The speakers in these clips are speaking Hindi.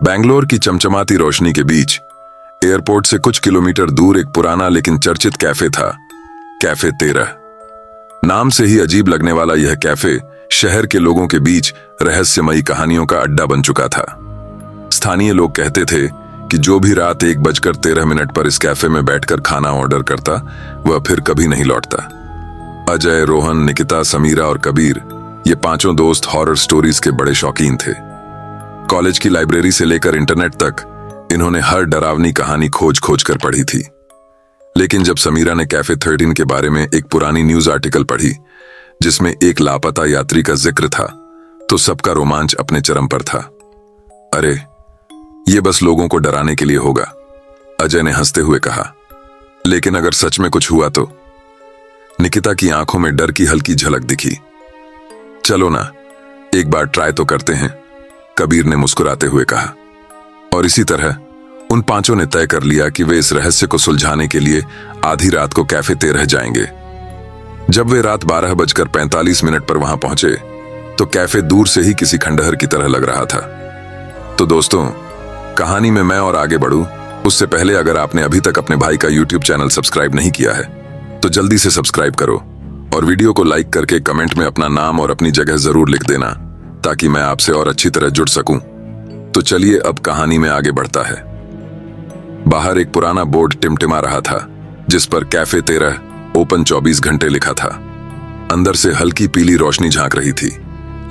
बैंगलोर की चमचमाती रोशनी के बीच एयरपोर्ट से कुछ किलोमीटर दूर एक पुराना लेकिन चर्चित कैफे था, कैफे 13। नाम से ही अजीब लगने वाला यह कैफे शहर के लोगों के बीच रहस्यमयी कहानियों का अड्डा बन चुका था। स्थानीय लोग कहते थे कि जो भी रात 1:13 पर इस कैफे में बैठकर खाना ऑर्डर करता वह फिर कभी नहीं लौटता। अजय, रोहन, निकिता, समीरा और कबीर ये पांचों दोस्त हॉरर स्टोरीज के बड़े शौकीन थे। कॉलेज की लाइब्रेरी से लेकर इंटरनेट तक इन्होंने हर डरावनी कहानी खोज खोज कर पढ़ी थी। लेकिन जब समीरा ने कैफे 13 के बारे में एक पुरानी न्यूज आर्टिकल पढ़ी जिसमें एक लापता यात्री का जिक्र था, तो सबका रोमांच अपने चरम पर था। अरे, ये बस लोगों को डराने के लिए होगा, अजय ने हंसते हुए कहा। लेकिन अगर सच में कुछ हुआ तो? निकिता की आंखों में डर की हल्की झलक दिखी। चलो ना, एक बार ट्राई तो करते हैं, कबीर ने मुस्कुराते हुए कहा। और इसी तरह उन पांचों ने तय कर लिया कि वे इस रहस्य को सुलझाने के लिए आधी रात को कैफे 13 जाएंगे। जब वे रात 12:45 पर वहां पहुंचे तो कैफे दूर से ही किसी खंडहर की तरह लग रहा था। तो दोस्तों, कहानी में मैं और आगे बढ़ूं उससे पहले अगर आपने अभी तक अपने भाई का YouTube चैनल सब्सक्राइब नहीं किया है तो जल्दी से सब्सक्राइब करो और वीडियो को लाइक करके कमेंट में अपना नाम और अपनी जगह जरूर लिख देना ताकि मैं आपसे और अच्छी तरह जुड़ सकूं। तो चलिए अब कहानी में आगे बढ़ता है। बाहर एक पुराना बोर्ड टिमटिमा रहा था जिस पर कैफे 13 ओपन 24 घंटे लिखा था। अंदर से हल्की पीली रोशनी झांक रही थी,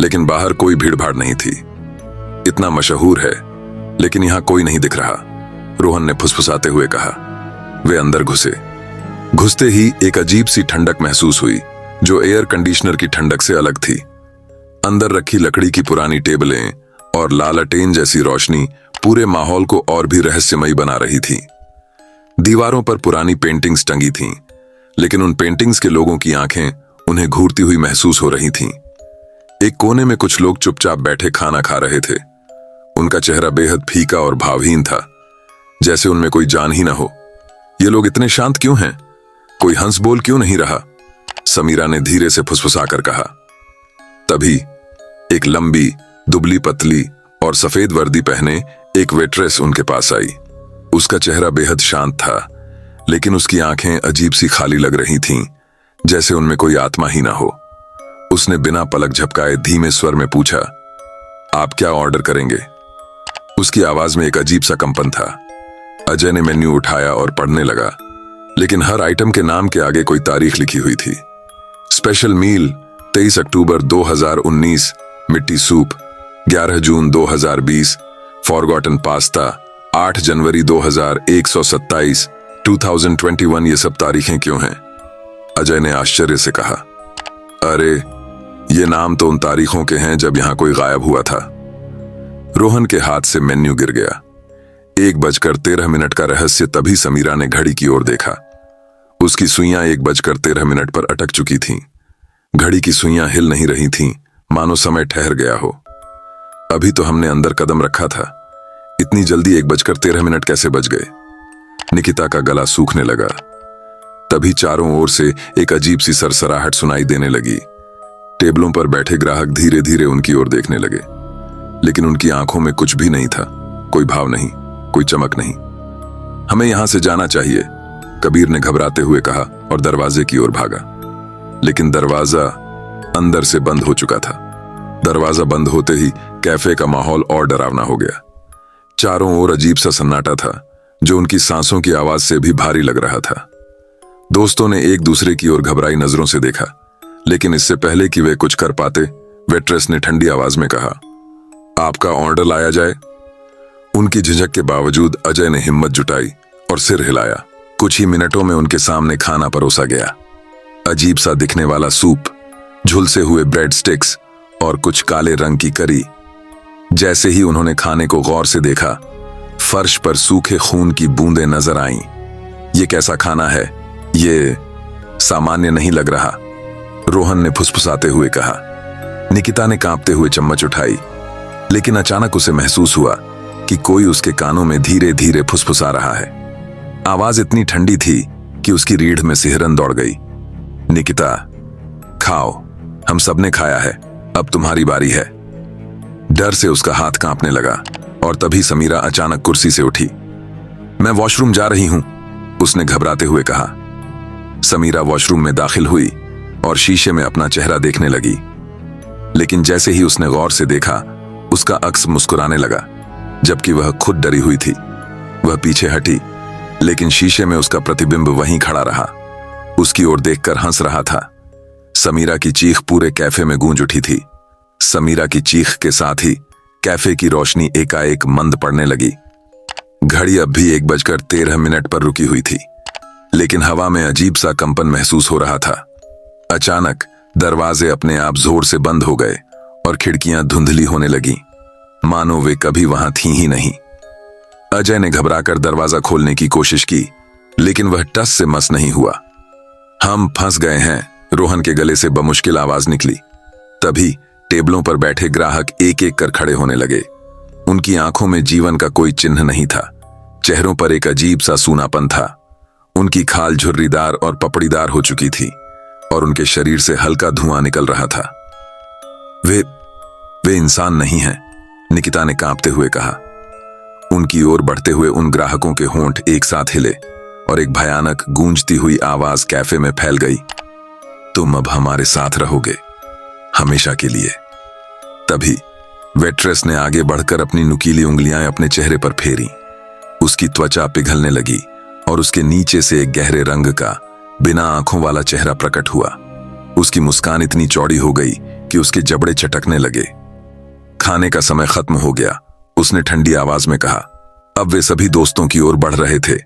लेकिन बाहर कोई भीड़भाड़ नहीं थी। इतना मशहूर है लेकिन यहां कोई नहीं दिख रहा, रोहन ने फुसफुसाते हुए कहा। वे अंदर घुसे। घुसते ही एक अजीब सी ठंडक महसूस हुई जो एयर कंडीशनर की ठंडक से अलग थी। अंदर रखी लकड़ी की पुरानी टेबलें और लालटेन जैसी रोशनी पूरे माहौल को और भी रहस्यमयी बना रही थी। दीवारों पर पुरानी पेंटिंग्स टंगी थीं, लेकिन उन पेंटिंग्स के लोगों की आंखें उन्हें घूरती हुई महसूस हो रही थीं। एक कोने में कुछ लोग चुपचाप बैठे खाना खा रहे थे। उनका चेहरा बेहद फीका और भावहीन था, जैसे उनमें कोई जान ही ना हो। ये लोग इतने शांत क्यों हैं? कोई हंस बोल क्यों नहीं रहा? समीरा ने धीरे से फुसफुसाकर कहा। तभी एक लंबी, दुबली पतली और सफेद वर्दी पहने एक वेट्रेस उनके पास आई। उसका चेहरा बेहद शांत था, लेकिन उसकी आंखें अजीब सी खाली लग रही थीं, जैसे उनमें कोई आत्मा ही ना हो। उसने बिना पलक झपकाए धीमे स्वर में पूछा, आप क्या ऑर्डर करेंगे? उसकी आवाज में एक अजीब सा कंपन था। अजय ने मेन्यू उठाया और पढ़ने लगा, लेकिन हर आइटम के नाम के आगे कोई तारीख लिखी हुई थी। स्पेशल मील 23 अक्टूबर 2019, मिट्टी सूप 11 जून 2020, फॉरगॉटन पास्ता 8 जनवरी 2127, 2021। ये सब तारीखें क्यों हैं? अजय ने आश्चर्य से कहा। अरे, ये नाम तो उन तारीखों के हैं जब यहां कोई गायब हुआ था। रोहन के हाथ से मेन्यू गिर गया। 1:13 का रहस्य। तभी समीरा ने घड़ी की ओर देखा। उसकी सुइयां 1:13 पर अटक चुकी थीं। घड़ी की सुइयां हिल नहीं रही थीं, मानो समय ठहर गया हो। अभी तो हमने अंदर कदम रखा था, इतनी जल्दी 1:13 कैसे बज गए? निकिता का गला सूखने लगा। तभी चारों ओर से एक अजीब सी सरसराहट सुनाई देने लगी। टेबलों पर बैठे ग्राहक धीरे धीरे उनकी ओर देखने लगे, लेकिन उनकी आंखों में कुछ भी नहीं था, कोई भाव नहीं, कोई चमक नहीं। हमें यहां से जाना चाहिए, कबीर ने घबराते हुए कहा और दरवाजे की ओर भागा। लेकिन दरवाजा अंदर से बंद हो चुका था। दरवाजा बंद होते ही कैफे का माहौल और डरावना हो गया। चारों ओर अजीब सा सन्नाटा था जो उनकी सांसों की आवाज से भी भारी लग रहा था। दोस्तों ने एक दूसरे की ओर घबराई नजरों से देखा, लेकिन इससे पहले कि वे कुछ कर पाते, वेट्रेस ने ठंडी आवाज में कहा, आपका ऑर्डर लाया जाए। उनकी झिझक के बावजूद अजय ने हिम्मत जुटाई और सिर हिलाया। कुछ ही मिनटों में उनके सामने खाना परोसा गया। अजीब सा दिखने वाला सूप, झुलसे हुए ब्रेड स्टिक्स और कुछ काले रंग की करी। जैसे ही उन्होंने खाने को गौर से देखा, फर्श पर सूखे खून की बूंदें नजर आईं। ये कैसा खाना है? ये सामान्य नहीं लग रहा, रोहन ने फुसफुसाते हुए कहा। निकिता ने कांपते हुए चम्मच उठाई, लेकिन अचानक उसे महसूस हुआ कि कोई उसके कानों में धीरे धीरे फुसफुसा रहा है। आवाज इतनी ठंडी थी कि उसकी रीढ़ में सिहरन दौड़ गई। निकिता, खाओ, हम सबने खाया है, अब तुम्हारी बारी है। डर से उसका हाथ कांपने लगा और तभी समीरा अचानक कुर्सी से उठी। मैं वॉशरूम जा रही हूं, उसने घबराते हुए कहा। समीरा वॉशरूम में दाखिल हुई और शीशे में अपना चेहरा देखने लगी, लेकिन जैसे ही उसने गौर से देखा, उसका अक्स मुस्कुराने लगा, जबकि वह खुद डरी हुई थी। वह पीछे हटी, लेकिन शीशे में उसका प्रतिबिंब वहीं खड़ा रहा, उसकी ओर देखकर हंस रहा था। समीरा की चीख पूरे कैफे में गूंज उठी थी। समीरा की चीख के साथ ही कैफे की रोशनी एकाएक मंद पड़ने लगी। घड़ी अब भी 1:13 पर रुकी हुई थी, लेकिन हवा में अजीब सा कंपन महसूस हो रहा था। अचानक दरवाजे अपने आप जोर से बंद हो गए और खिड़कियां धुंधली होने लगी, मानो वे कभी वहां थी ही नहीं। अजय ने घबराकर दरवाजा खोलने की कोशिश की, लेकिन वह टस से मस नहीं हुआ। हम फंस गए हैं, रोहन के गले से बमुश्किल आवाज निकली। तभी टेबलों पर बैठे ग्राहक एक एक कर खड़े होने लगे। उनकी आंखों में जीवन का कोई चिन्ह नहीं था, चेहरों पर एक अजीब सा सूनापन था। उनकी खाल झुर्रीदार और पपड़ीदार हो चुकी थी और उनके शरीर से हल्का धुआं निकल रहा था। वे इंसान नहीं हैं, निकिता ने कांपते हुए कहा। उनकी ओर बढ़ते हुए उन ग्राहकों के होंठ एक साथ हिले और एक भयानक गूंजती हुई आवाज कैफे में फैल गई, तुम अब हमारे साथ रहोगे, हमेशा के लिए। तभी वेट्रेस ने आगे बढ़कर अपनी नुकीली उंगलियां अपने चेहरे पर फेरी। उसकी त्वचा पिघलने लगी और उसके नीचे से एक गहरे रंग का बिना आंखों वाला चेहरा प्रकट हुआ। उसकी मुस्कान इतनी चौड़ी हो गई कि उसके जबड़े चटकने लगे। खाने का समय खत्म हो गया, उसने ठंडी आवाज में कहा। अब वे सभी दोस्तों की ओर बढ़ रहे थे।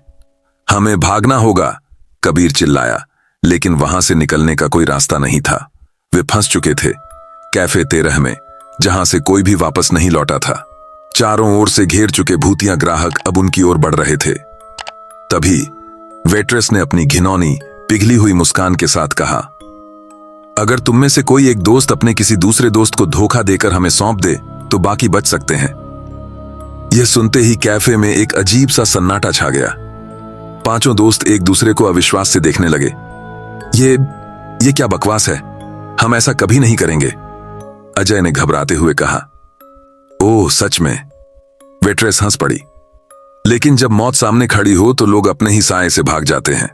हमें भागना होगा, कबीर चिल्लाया, लेकिन वहां से निकलने का कोई रास्ता नहीं था। वे फंस चुके थे कैफे 13 में, जहां से कोई भी वापस नहीं लौटा था। चारों ओर से घेर चुके भूतिया ग्राहक अब उनकी ओर बढ़ रहे थे। तभी वेट्रेस ने अपनी घिनौनी पिघली हुई मुस्कान के साथ कहा, अगर तुम में से कोई एक दोस्त अपने किसी दूसरे दोस्त को धोखा देकर हमें सौंप दे तो बाकी बच सकते हैं। यह सुनते ही कैफे में एक अजीब सा सन्नाटा छा गया। पांचों दोस्त एक दूसरे को अविश्वास से देखने लगे। ये क्या बकवास है, हम ऐसा कभी नहीं करेंगे, अजय ने घबराते हुए कहा। ओह सच में, वेट्रेस हंस पड़ी। लेकिन जब मौत सामने खड़ी हो तो लोग अपने ही साए से भाग जाते हैं।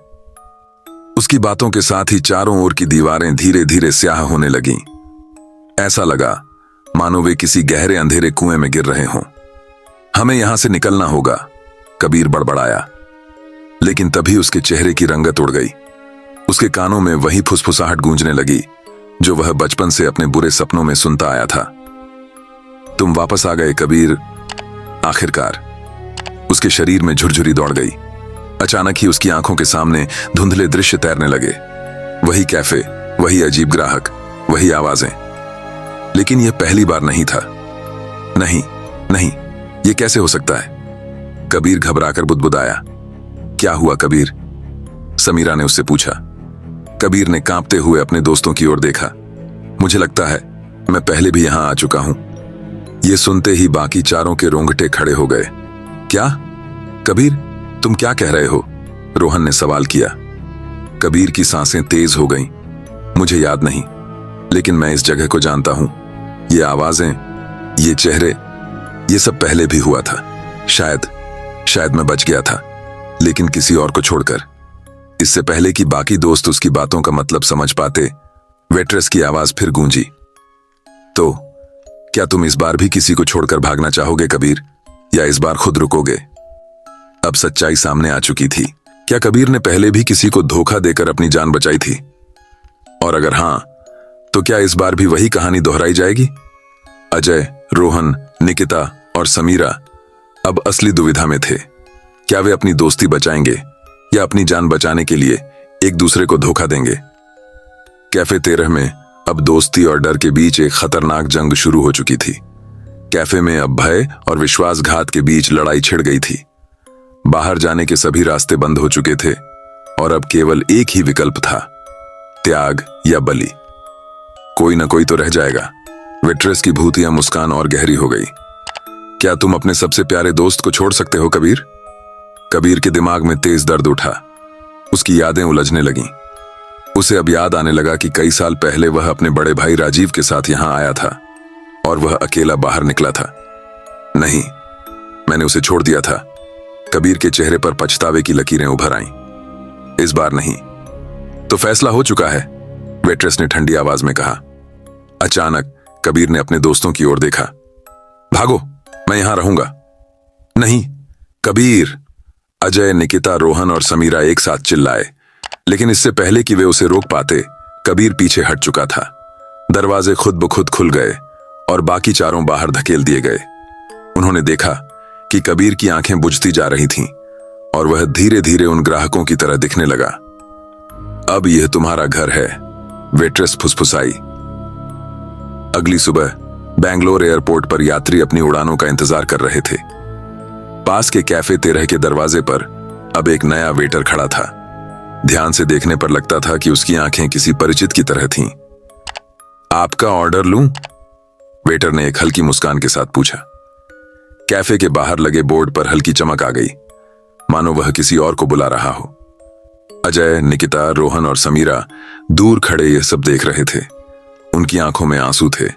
उसकी बातों के साथ ही चारों ओर की दीवारें धीरे धीरे स्याह होने लगीं। ऐसा लगा मानो वे किसी गहरे अंधेरे कुएं में गिर रहे हों। हमें यहां से निकलना होगा, कबीर बड़बड़ाया। लेकिन तभी उसके चेहरे की रंगत उड़ गई। उसके कानों में वही फुसफुसाहट गूंजने लगी जो वह बचपन से अपने बुरे सपनों में सुनता आया था। तुम वापस आ गए कबीर, आखिरकार। उसके शरीर में झुरझुरी दौड़ गई। अचानक ही उसकी आंखों के सामने धुंधले दृश्य तैरने लगे। वही कैफे, वही अजीब ग्राहक, वही आवाजें। लेकिन यह पहली बार नहीं था। नहीं नहीं, यह कैसे हो सकता है? कबीर घबराकर बुदबुदाया। क्या हुआ कबीर? समीरा ने उससे पूछा। कबीर ने कांपते हुए अपने दोस्तों की ओर देखा। मुझे लगता है मैं पहले भी यहां आ चुका हूं। यह सुनते ही बाकी चारों के रोंगटे खड़े हो गए। क्या? कबीर, तुम क्या कह रहे हो? रोहन ने सवाल किया। कबीर की सांसें तेज हो गईं। मुझे याद नहीं, लेकिन मैं इस जगह को जानता हूं। ये आवाजें, ये चेहरे, ये सब पहले भी हुआ था। शायद मैं बच गया था, लेकिन किसी और को छोड़कर। इससे पहले कि बाकी दोस्त उसकी बातों का मतलब समझ पाते, वेट्रेस की आवाज फिर गूंजी। तो क्या तुम इस बार भी किसी को छोड़कर भागना चाहोगे कबीर, या इस बार खुद रुकोगे? अब सच्चाई सामने आ चुकी थी। क्या कबीर ने पहले भी किसी को धोखा देकर अपनी जान बचाई थी? और अगर हां, तो क्या इस बार भी वही कहानी दोहराई जाएगी? अजय, रोहन, निकिता और समीरा अब असली दुविधा में थे। क्या वे अपनी दोस्ती बचाएंगे या अपनी जान बचाने के लिए एक दूसरे को धोखा देंगे? कैफे 13 में अब दोस्ती और डर के बीच एक खतरनाक जंग शुरू हो चुकी थी। कैफे में अब भय और विश्वासघात के बीच लड़ाई छिड़ गई थी। बाहर जाने के सभी रास्ते बंद हो चुके थे और अब केवल एक ही विकल्प था, त्याग या बलि। कोई ना कोई तो रह जाएगा। वेट्रेस की भूतिया मुस्कान और गहरी हो गई। क्या तुम अपने सबसे प्यारे दोस्त को छोड़ सकते हो कबीर? कबीर के दिमाग में तेज दर्द उठा। उसकी यादें उलझने लगीं। उसे अब याद आने लगा कि कई साल पहले वह अपने बड़े भाई राजीव के साथ यहां आया था और वह अकेला बाहर निकला था। नहीं, मैंने उसे छोड़ दिया था। कबीर के चेहरे पर पछतावे की लकीरें उभर आईं। इस बार नहीं। तो फैसला हो चुका है, वेट्रेस ने ठंडी आवाज में कहा। अचानक कबीर ने अपने दोस्तों की ओर देखा। भागो, मैं यहां रहूंगा। नहीं कबीर, अजय, निकिता, रोहन और समीरा एक साथ चिल्लाए, लेकिन इससे पहले कि वे उसे रोक पाते, कबीर पीछे हट चुका था। दरवाजे खुद ब खुद खुल गए और बाकी चारों बाहर धकेल दिए गए। उन्होंने देखा कि कबीर की आंखें बुझती जा रही थीं और वह धीरे धीरे उन ग्राहकों की तरह दिखने लगा। अब यह तुम्हारा घर है, वेट्रेस फुसफुसाई। अगली सुबह बेंगलोर एयरपोर्ट पर यात्री अपनी उड़ानों का इंतजार कर रहे थे। पास के कैफे 13 के दरवाजे पर अब एक नया वेटर खड़ा था। ध्यान से देखने पर लगता था कि उसकी आंखें किसी परिचित की तरह थीं। आपका ऑर्डर लूं? वेटर ने एक हल्की मुस्कान के साथ पूछा। कैफे के बाहर लगे बोर्ड पर हल्की चमक आ गई, मानो वह किसी और को बुला रहा हो। अजय, निकिता, रोहन और समीरा दूर खड़े यह सब देख रहे थे। उनकी आंखों में आंसू थे।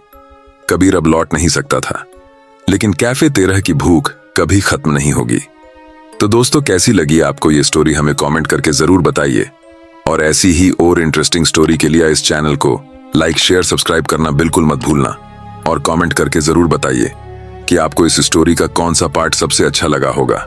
कबीर अब लौट नहीं सकता था, लेकिन कैफे 13 की भूख कभी खत्म नहीं होगी। तो दोस्तों, कैसी लगी आपको ये स्टोरी? हमें कमेंट करके जरूर बताइए। और ऐसी ही और इंटरेस्टिंग स्टोरी के लिए इस चैनल को लाइक, शेयर, सब्सक्राइब करना बिल्कुल मत भूलना। और कमेंट करके जरूर बताइए कि आपको इस स्टोरी का कौन सा पार्ट सबसे अच्छा लगा होगा।